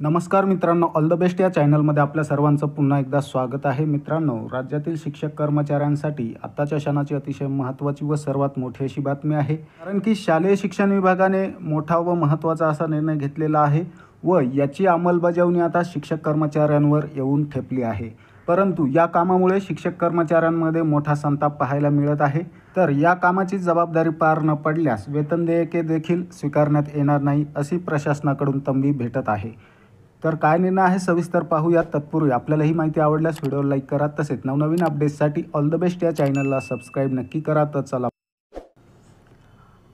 नमस्कार मित्रांनो, all the best या चॅनलमध्ये आपल्या सर्वांचं पुन्हा एकदा स्वागत आहे. मित्रांनो, राज्यातील शिक्षक कर्मचाऱ्यांसाठी आत्ताच्या क्षणाची अतिशय महत्त्वाची व सर्वात मोठी अशी बातमी आहे. कारण की शालेय शिक्षण विभागाने मोठा व महत्त्वाचा असा निर्णय घेतलेला आहे व याची अंमलबजावणी आता शिक्षक कर्मचाऱ्यांवर येऊन ठेपली आहे. परंतु या कामामुळे शिक्षक कर्मचाऱ्यांमध्ये मोठा संताप पाहायला मिळत आहे. तर या कामाची जबाबदारी पार न पडल्यास वेतन देयके देखील स्वीकारण्यात येणार नाही अशी प्रशासनाकडून तंबी भेटत आहे. तर काय निर्णय आहे सविस्तर पाहूयात. तत्पूर्वी आपल्याला ही माहिती आवडल्यास व्हिडिओला लाईक करा, तसेच नवनवीन अपडेट्ससाठी ऑल द बेस्ट या चॅनलला सबस्क्राईब नक्की करा. तर चला,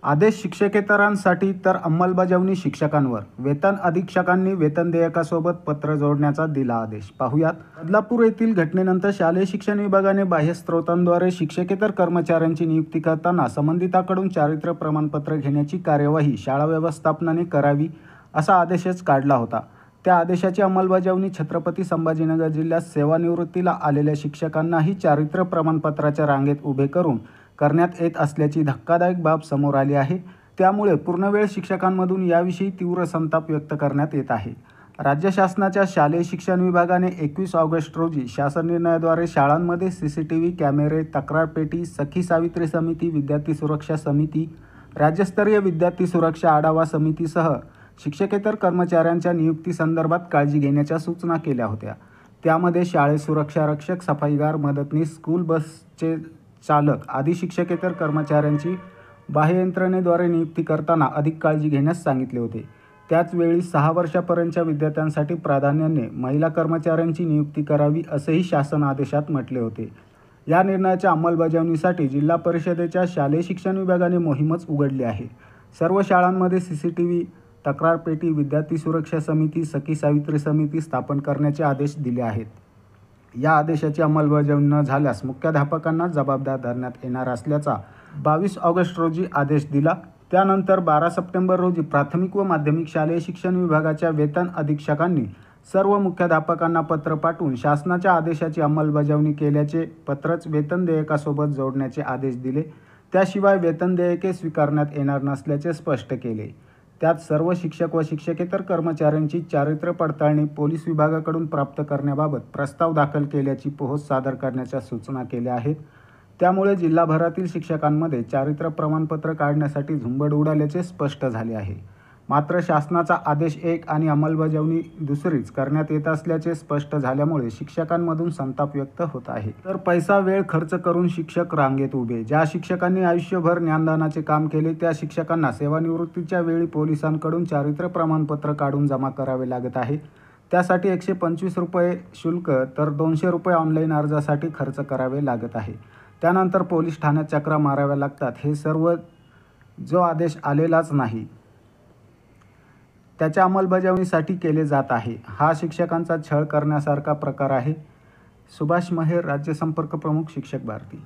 आदेश शिक्षकेतरांसाठी तर अंमलबजावणी शिक्षकांवर. वेतन अधीक्षकांनी वेतन देयकासोबत पत्र जोडण्याचा दिला आदेश. पाहूयात. बदलापूर येथील घटनेनंतर शालेय शिक्षण विभागाने बाह्य स्रोतांद्वारे शिक्षकेतर कर्मचाऱ्यांची नियुक्ती करताना संबंधिताकडून चारित्र्य प्रमाणपत्र घेण्याची कार्यवाही शाळा व्यवस्थापनाने करावी असा आदेशच काढला होता. त्या आदेशाची अंमलबजावणी छत्रपती संभाजीनगर जिल्ह्यात सेवानिवृत्तीला आलेल्या शिक्षकांनाही चारित्र्य प्रमाणपत्राच्या रांगेत उभे करून करण्यात येत असल्याची धक्कादायक बाब समोर आली आहे. त्यामुळे पूर्णवेळ शिक्षकांमधून याविषयी तीव्र संताप व्यक्त करण्यात येत आहे. राज्य शासनाच्या शालेय शिक्षण विभागाने 21 ऑगस्ट रोजी शासन निर्णयाद्वारे शाळांमध्ये CCTV कॅमेरे, तक्रार पेटी, सखी सावित्री समिती, विद्यार्थी सुरक्षा समिती, राज्यस्तरीय विद्यार्थी सुरक्षा आढावा समितीसह शिक्षकेतर कर्मचाऱ्यांच्या नियुक्तीसंदर्भात काळजी घेण्याच्या सूचना केल्या होत्या. त्यामध्ये शाळेत सुरक्षा रक्षक, सफाईगार, मदतनीस, स्कूल बसचे चालक आदी शिक्षकेतर कर्मचाऱ्यांची बाह्य यंत्रणेद्वारे नियुक्ती करताना अधिक काळजी घेण्यास सांगितले होते. त्याचवेळी 6 वर्षापर्यंतच्या विद्यार्थ्यांसाठी प्राधान्याने महिला कर्मचाऱ्यांची नियुक्ती करावी असेही शासन आदेशात म्हटले होते. या निर्णयाच्या अंमलबजावणीसाठी जिल्हा परिषदेच्या शालेय शिक्षण विभागाने मोहीमच उघडली आहे. सर्व शाळांमध्ये CCTV, तक्रार पेटी, विद्यार्थी सुरक्षा समिती, सखी सावित्री समिती स्थापन करण्याचे आदेश दिले आहेत. या आदेशाची अंमलबजावणी न झाल्यास मुख्याध्यापकांना जबाबदार धरण्यात येणार असल्याचा 22 ऑगस्ट रोजी आदेश दिला. त्यानंतर 12 सप्टेंबर रोजी प्राथमिक व माध्यमिक शालेय शिक्षण विभागाच्या वेतन अधीक्षकांनी सर्व मुख्याध्यापकांना पत्र पाठवून शासनाच्या आदेशाची अंमलबजावणी केल्याचे पत्रच वेतन देयकासोबत जोडण्याचे आदेश दिले. त्याशिवाय वेतन देयके स्वीकारण्यात येणार नसल्याचे स्पष्ट केले. त्यात सर्व शिक्षक व शिक्षकेतर कर्मचाऱ्यांची चारित्र्य पडताळणी पोलीस विभागाकडून प्राप्त करण्याबाबत प्रस्ताव दाखल केल्याची पोहोच सादर करण्याच्या सूचना केल्या आहेत. त्यामुळे जिल्हाभरातील शिक्षकांमध्ये चारित्र्य प्रमाणपत्र काढण्यासाठी झुंबड उडाल्याचे स्पष्ट झाले आहे. मात्र शासनाचा आदेश एक आणि अंमलबजावणी दुसरीच करण्यात येत असल्याचे स्पष्ट झाल्यामुळे शिक्षकांमधून संताप व्यक्त होत आहे. तर पैसा वेळ खर्च करून शिक्षक रांगेत उभे. ज्या शिक्षकांनी आयुष्यभर ज्ञानदानाचे काम केले त्या शिक्षकांना सेवानिवृत्तीच्या वेळी पोलिसांकडून चारित्र्य प्रमाणपत्र काढून जमा करावे लागत आहे. त्यासाठी 125 रुपये शुल्क तर 200 रुपये ऑनलाईन अर्जासाठी खर्च करावे लागत आहे. त्यानंतर पोलीस ठाण्यात चक्रा माराव्या लागतात. हे सर्व जो आदेश आलेलाच नाही त्याच्या अंमलबजावणीसाठी केले जात आहे. हा शिक्षकांचा छळ करण्यासारखा प्रकार आहे. सुभाष महेर, राज्य संपर्क प्रमुख, शिक्षक भारती.